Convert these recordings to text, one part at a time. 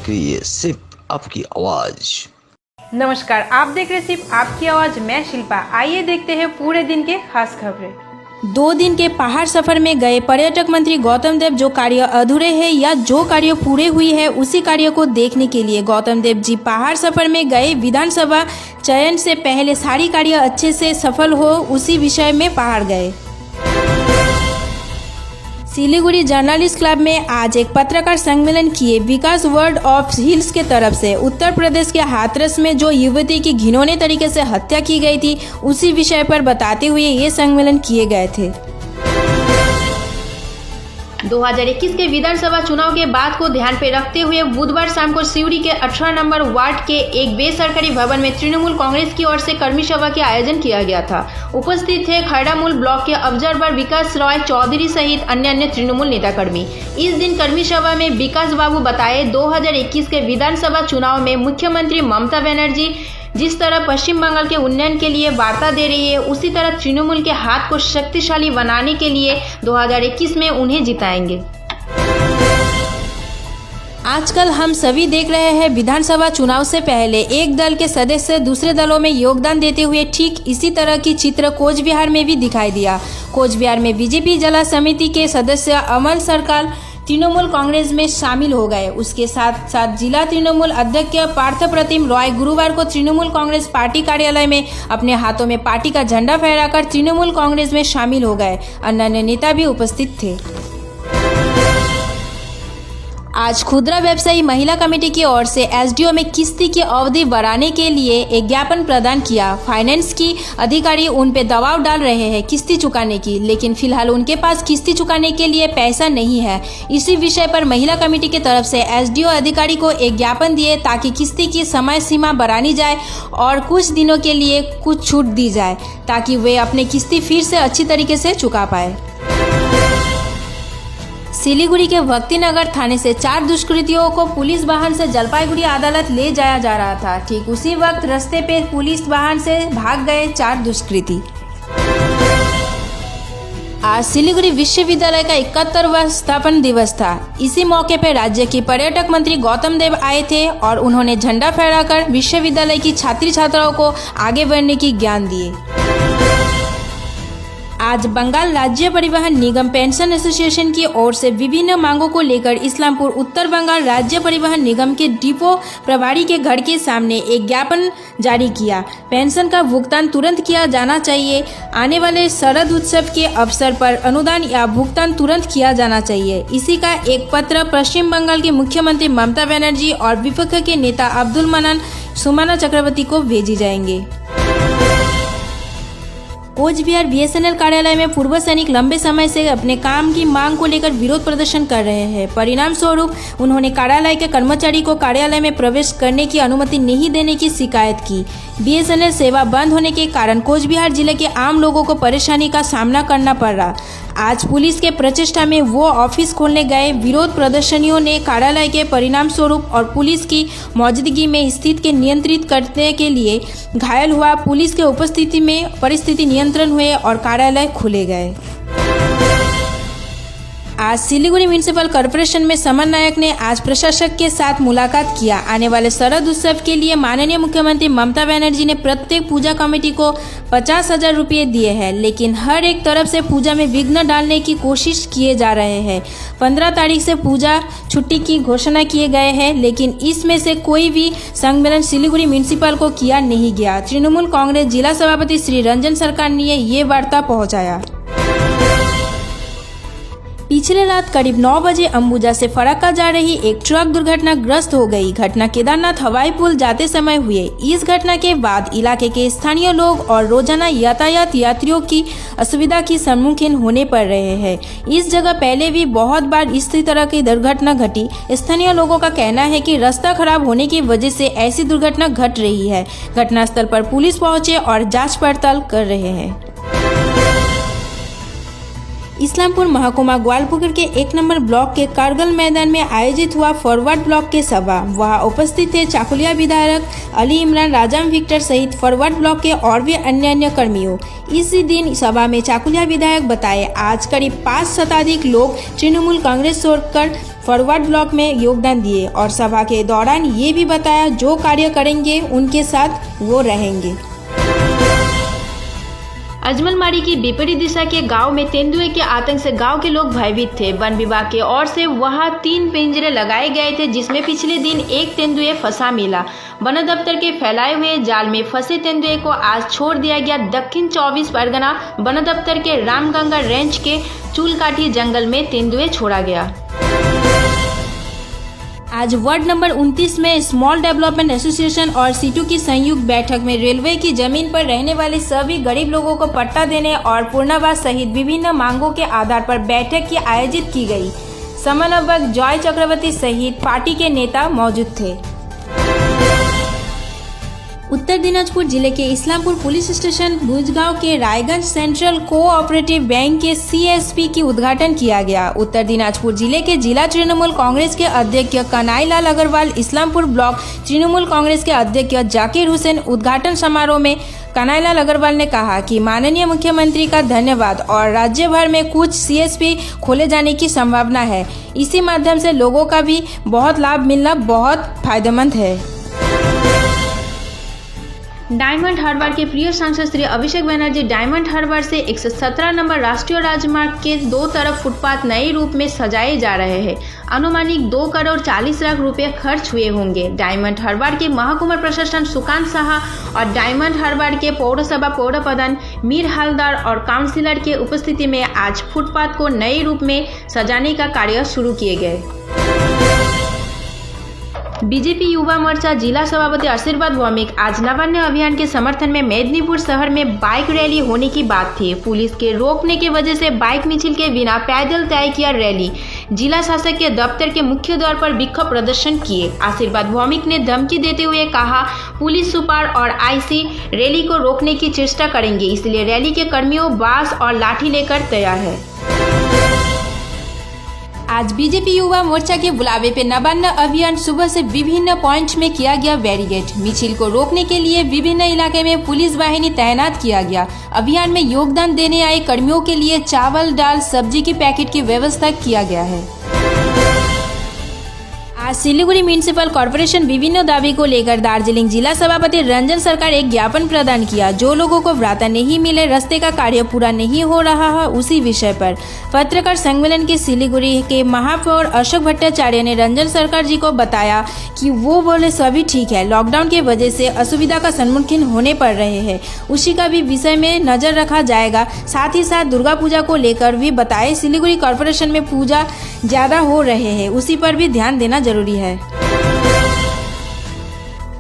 लिए सिर्फ आपकी आवाज। नमस्कार, आप देख रहे सिर्फ आपकी आवाज। मैं शिल्पा। आइए देखते हैं पूरे दिन के खास खबरें। 2 दिन के पहाड़ सफर में गए पर्यटक मंत्री गौतम देव जो कार्य अधूरे हैं या जो कार्य पूरे हुई है उसी कार्य को देखने के लिए गौतम देव जी पहाड़ सफर में गए। विधानसभा चयन से पहले सारी कार्य अच्छे से सफल हो उसी विषय में पहाड़ गए। सिलीगुड़ी जर्नलिस्ट क्लब में आज एक पत्रकार सम्मेलन किए विकास वर्ल्ड ऑफ हिल्स के तरफ से। उत्तर प्रदेश के हाथरस में जो युवती की घिनौने तरीके से हत्या की गई थी उसी विषय पर बताते हुए ये सम्मेलन किए गए थे। 2021 के विधानसभा चुनाव के बाद को ध्यान पे रखते हुए बुधवार शाम को सिवड़ी के 18 नंबर वार्ड के एक बेसरकारी भवन में तृणमूल कांग्रेस की ओर से कर्मी सभा के आयोजन किया गया था। उपस्थित थे खैरामूल ब्लॉक के ऑब्जर्वर विकास रॉय चौधरी सहित अन्य तृणमूल नेताकर्मी। इस दिन कर्मी सभा में विकास बाबू बताए 2021 के विधानसभा चुनाव में मुख्यमंत्री ममता बनर्जी जिस तरह पश्चिम बंगाल के उन्नयन के लिए वार्ता दे रही है उसी तरह तृणमूल के हाथ को शक्तिशाली बनाने के लिए 2021 में उन्हें जिताएंगे। आजकल हम सभी देख रहे हैं विधानसभा चुनाव से पहले एक दल के सदस्य दूसरे दलों में योगदान देते हुए ठीक इसी तरह की चित्र कोच बिहार में भी दिखाई दिया। कोच बिहार में बीजेपी जिला समिति के सदस्य अमल सरकार तृणमूल कांग्रेस में शामिल हो गए। उसके साथ साथ जिला तृणमूल अध्यक्ष पार्थ प्रतिम रॉय गुरुवार को तृणमूल कांग्रेस पार्टी कार्यालय में अपने हाथों में पार्टी का झंडा फहराकर तृणमूल कांग्रेस में शामिल हो गए। अन्य नेता भी उपस्थित थे। आज खुदरा व्यवसायी महिला कमेटी की ओर से एसडीओ में किस्ती की अवधि बढ़ाने के लिए एक ज्ञापन प्रदान किया। फाइनेंस की अधिकारी उन पे दबाव डाल रहे हैं किस्ती चुकाने की, लेकिन फिलहाल उनके पास किस्ती चुकाने के लिए पैसा नहीं है। इसी विषय पर महिला कमेटी की तरफ से एसडीओ अधिकारी को एक ज्ञापन दिए ताकि किस्ती की समय सीमा बढ़ानी जाए और कुछ दिनों के लिए कुछ छूट दी जाए ताकि वे अपने किस्ती फिर से अच्छी तरीके से चुका पाए। सिलीगुड़ी के भक्तिनगर थाने से 4 दुष्कृतियों को पुलिस वाहन से जलपाईगुड़ी अदालत ले जाया जा रहा था। ठीक उसी वक्त रास्ते पे पुलिस वाहन से भाग गए 4 दुष्कृती। आज सिलीगुड़ी विश्वविद्यालय का 71वां स्थापना दिवस था। इसी मौके पर राज्य के पर्यटक मंत्री गौतम देव आए थे और उन्होंने झंडा फहराकर विश्वविद्यालय की छात्री छात्राओं को आगे बढ़ने की ज्ञान दिए। आज बंगाल राज्य परिवहन निगम पेंशन एसोसिएशन की ओर से विभिन्न मांगों को लेकर इस्लामपुर उत्तर बंगाल राज्य परिवहन निगम के डिपो प्रभारी के घर के सामने एक ज्ञापन जारी किया। पेंशन का भुगतान तुरंत किया जाना चाहिए। आने वाले शरद उत्सव के अवसर पर अनुदान या भुगतान तुरंत किया जाना चाहिए। इसी का एक पत्र पश्चिम बंगाल के मुख्यमंत्री ममता बनर्जी और विपक्ष के नेता अब्दुल मनान सुमाना चक्रवर्ती को भेजी जाएंगे। कोच बिहार बीएसएनएल कार्यालय में पूर्व सैनिक लंबे समय से अपने काम की मांग को लेकर विरोध प्रदर्शन कर रहे हैं। परिणाम स्वरूप उन्होंने कार्यालय के कर्मचारी को कार्यालय में प्रवेश करने की अनुमति नहीं देने की शिकायत की। बीएसएनएल सेवा बंद होने के कारण कोच बिहार जिले के आम लोगों को परेशानी का सामना करना पड़ रहा। आज पुलिस के प्रचेष्टा में वो ऑफिस खोलने गए विरोध प्रदर्शनियों ने कार्यालय के परिणाम स्वरूप और पुलिस की मौजूदगी में स्थिति के नियंत्रित करने के लिए घायल हुआ। पुलिस के उपस्थिति में परिस्थिति नियंत्रण हुए और कार्यालय खुले गए। आज सिलीगुड़ी म्यूनिसिपल कॉर्पोरेशन में समन्वयक ने आज प्रशासक के साथ मुलाकात किया। आने वाले शरद उत्सव के लिए माननीय मुख्यमंत्री ममता बनर्जी ने प्रत्येक पूजा कमेटी को 50,000 रुपये दिए हैं, लेकिन हर एक तरफ से पूजा में विघ्न डालने की कोशिश किए जा रहे हैं। 15 तारीख से पूजा छुट्टी की घोषणा किए गए हैं, लेकिन इसमें से कोई भी सम्मेलन सिलीगुड़ी म्यूनिसिपल को किया नहीं गया। तृणमूल कांग्रेस जिला सभापति श्री रंजन सरकार ने ये वार्ता पहुँचाया। पिछले रात करीब 9 बजे अंबुजा से फरक्का जा रही एक ट्रक दुर्घटनाग्रस्त हो गई। घटना केदारनाथ हवाई पुल जाते समय हुए। इस घटना के बाद इलाके के स्थानीय लोग और रोजाना यातायात यात्रियों की असुविधा की सम्मुखीन होने पड़ रहे हैं। इस जगह पहले भी बहुत बार इसी तरह की दुर्घटना घटी। स्थानीय लोगों का कहना है कि रास्ता खराब होने की वजह से ऐसी दुर्घटना घट रही है। घटनास्थल पर पुलिस पहुंचे और जाँच पड़ताल कर रहे हैं। इस्लामपुर महकुमा ग्वालपुकुर के 1 नंबर ब्लॉक के कारगिल मैदान में आयोजित हुआ फॉरवर्ड ब्लॉक के सभा। वहां उपस्थित थे चाकुलिया विधायक अली इमरान, राजाम विक्टर सहित फॉरवर्ड ब्लॉक के और भी अन्य कर्मियों। इसी दिन सभा में चाकुलिया विधायक बताए आज करीब 5 शताधिक लोग तृणमूल कांग्रेस छोड़कर फॉरवर्ड ब्लॉक में योगदान दिए और सभा के दौरान ये भी बताया जो कार्य करेंगे उनके साथ वो रहेंगे। अजमलमारी की विपरीत दिशा के गांव में तेंदुए के आतंक से गांव के लोग भयभीत थे। वन विभाग की ओर से वहां 3 पिंजरे लगाए गए थे, जिसमें पिछले दिन एक तेंदुए फंसा मिला। वन दफ्तर के फैलाए हुए जाल में फंसे तेंदुए को आज छोड़ दिया गया। दक्षिण 24 परगना वन दफ्तर के रामगंगा रेंज के चूलकाठी जंगल में तेंदुए छोड़ा गया। आज वार्ड नंबर 29 में स्मॉल डेवलपमेंट एसोसिएशन और सीटू की संयुक्त बैठक में रेलवे की जमीन पर रहने वाले सभी गरीब लोगों को पट्टा देने और पुनर्वास सहित विभिन्न मांगों के आधार पर बैठक की आयोजित की गई। समन्वयक जॉय चक्रवर्ती सहित पार्टी के नेता मौजूद थे। उत्तर दिनाजपुर जिले के इस्लामपुर पुलिस स्टेशन भुजगांव के रायगंज सेंट्रल कोऑपरेटिव बैंक के सीएसपी की उद्घाटन किया गया। उत्तर दिनाजपुर जिले के जिला तृणमूल कांग्रेस के अध्यक्ष कन्हैयालाल अग्रवाल, इस्लामपुर ब्लॉक तृणमूल कांग्रेस के अध्यक्ष जाकिर हुसैन उद्घाटन समारोह में कन्हैयालाल अग्रवाल ने कहा कि माननीय मुख्यमंत्री का धन्यवाद और राज्य भर में कुछ सीएसपी खोले जाने की संभावना है। इसी माध्यम से लोगों का भी बहुत लाभ मिलना बहुत फायदेमंद है। डायमंड हार्बर के प्रिय सांसद श्री अभिषेक बनर्जी डायमंड हार्बर से 117 नंबर राष्ट्रीय राजमार्ग के 2 तरफ फुटपाथ नए रूप में सजाए जा रहे हैं। अनुमानित 2 करोड़ 40 लाख रुपए खर्च हुए होंगे। डायमंड हार्बर के महकुमा प्रशासन सुकांत साहा और डायमंड हार्बर के पौरसभा पौर प्रधान मीर हालदार और काउंसिलर के उपस्थिति में आज फुटपाथ को नए रूप में सजाने का कार्य शुरू किए गए। बीजेपी युवा मोर्चा जिला सभापति आशीर्वाद भौमिक आज नवान्न अभियान के समर्थन में मेदिनीपुर शहर में बाइक रैली होने की बात थी। पुलिस के रोकने की वजह से बाइक मिছিল के बिना पैदल तय किया रैली। जिला शासक के दफ्तर के मुख्य द्वार पर विक्षोभ प्रदर्शन किए। आशीर्वाद भौमिक ने धमकी देते हुए कहा, पुलिस सुपार और आईसी रैली को रोकने की चेष्टा करेंगे, इसलिए रैली के कर्मियों बांस और लाठी लेकर तैयार है। आज बीजेपी युवा मोर्चा के बुलावे पे नवान्न अभियान सुबह से विभिन्न पॉइंट में किया गया बैरिकेड। मिছিল को रोकने के लिए विभिन्न इलाके में पुलिस वाहिनी तैनात किया गया। अभियान में योगदान देने आए कर्मियों के लिए चावल, दाल, सब्जी की पैकेट की व्यवस्था किया गया है। आज सिलीगुड़ी म्यूनिसिपल कॉर्पोरेशन विभिन्न दावी को लेकर दार्जिलिंग जिला सभापति रंजन सरकार एक ज्ञापन प्रदान किया। जो लोगों को भ्राता नहीं मिले, रास्ते का कार्य पूरा नहीं हो रहा है, उसी विषय पर पत्रकार सम्मेलन के सिलीगुड़ी के महापौर अशोक भट्टाचार्य ने रंजन सरकार जी को बताया कि वो बोले सभी ठीक है, लॉकडाउन की वजह से असुविधा का सम्मुखीन होने पड़ रहे हैं, उसी का भी विषय में नजर रखा जाएगा। साथ ही साथ दुर्गा पूजा को लेकर भी बताए सिलीगुड़ी कॉर्पोरेशन में पूजा ज्यादा हो रहे हैं, उसी पर भी ध्यान देना जरूरी है।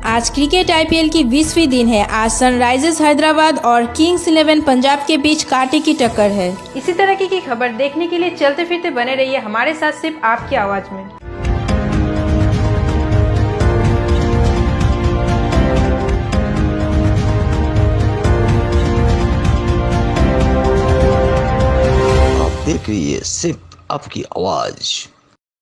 आज क्रिकेट आईपीएल की 20वीं दिन है। आज सनराइजर्स हैदराबाद और किंग्स 11 पंजाब के बीच कांटे की टक्कर है। इसी तरह की खबर देखने के लिए चलते फिरते बने रहिए हमारे साथ, सिर्फ आपकी आवाज में। आप देख रही है सिर्फ आपकी आवाज।